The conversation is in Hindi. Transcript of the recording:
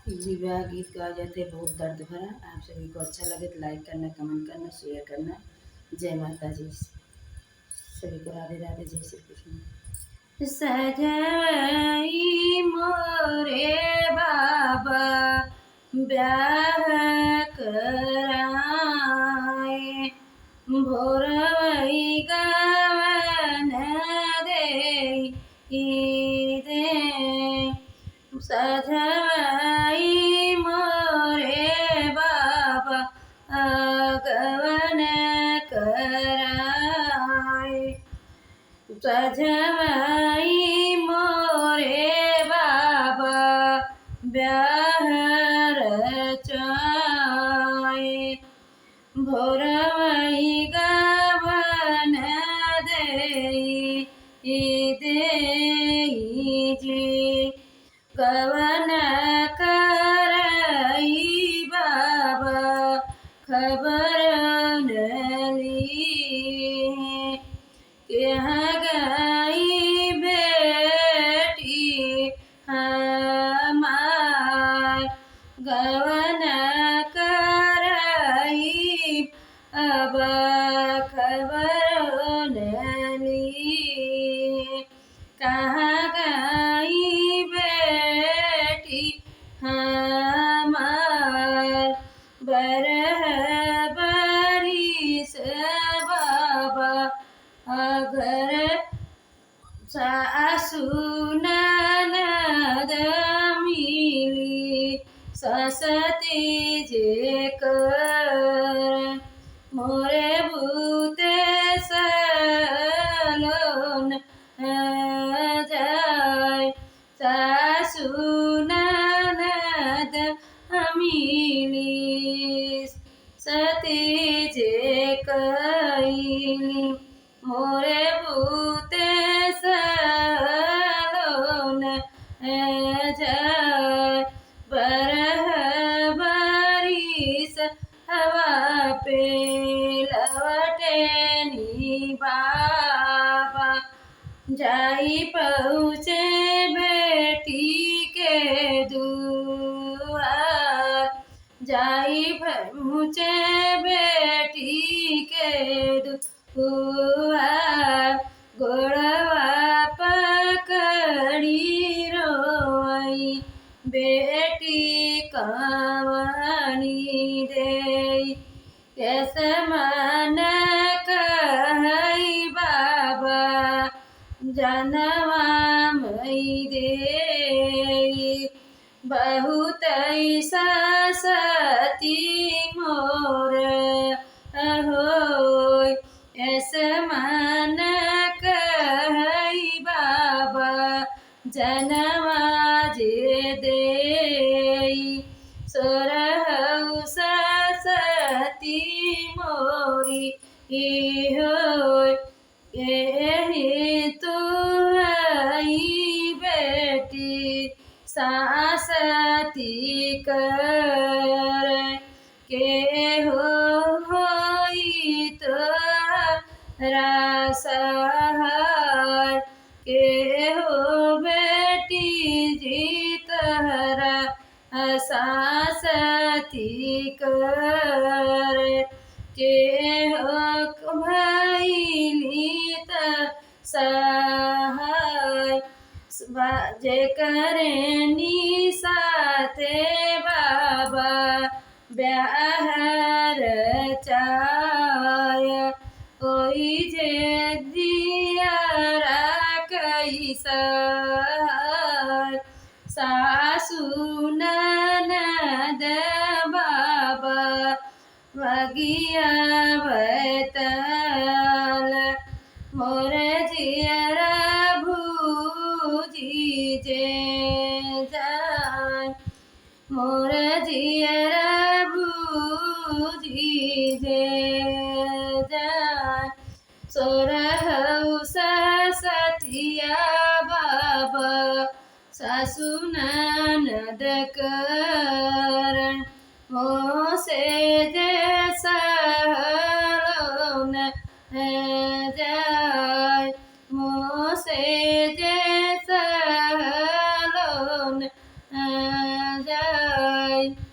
विवाह गीत गाए जाते हैं बहुत दर्द भरा। आप सभी को अच्छा लगे तो लाइक करना, कमेंट करना, शेयर करना। जय माता जी। सभी को राधे राधे, जय श्री कृष्ण। सजाई मोरे बाबा ब्याह कराए, भोरवई गवन दे सजाई मोरे बाबा गवन कराए, सजाई मोरे बाबा ब्याह रचाए, भोरवई गवन जी गवन करई बाबा खबर न ली, यहाँ गई बेटी हमार गवन करई अब खबर न ली, कहाँ गई बेटी हमार बरह बरिस बाबा अगर सासु ननद मिली ससती जे कर, मोरे भूते सलोन जाय, सासु ननद मिली सती जे कैली, मोरे भूते सलोन जाय, बरह बरिस हवा पे लवटे नी बाबा, जाई पहुँचे बेटी के दुआर, जाई पहुँचे बेटी के दुआर, गोड़वा पकड़ी रोई बेटी कवनी देई, कैस मन कहई बाबा जनवा मई देई, बहुत सती मोर होय, ऐस मन कहई बाबा जनवा जे देई, सोरहु सती मोरी होय, एहि तू हई बेटी सासती कर, के होई तोरा सहाय, के हो बेटी जी तोरा सासती कर, के हो भैली त सहाय, जे करनी साथे बाबा ब्याह रचाय, कोई जे दियारा कैसा सासु ननद बाबा वगिया बैतल, मोर जियरा भूजी जे जाय, मोर जियरा भूजी जे जाय, सोरहु सतिया बाबा सासु ननद कर, हो से जे सलोन जाय, मोह से जे सलोन जाय। बाय।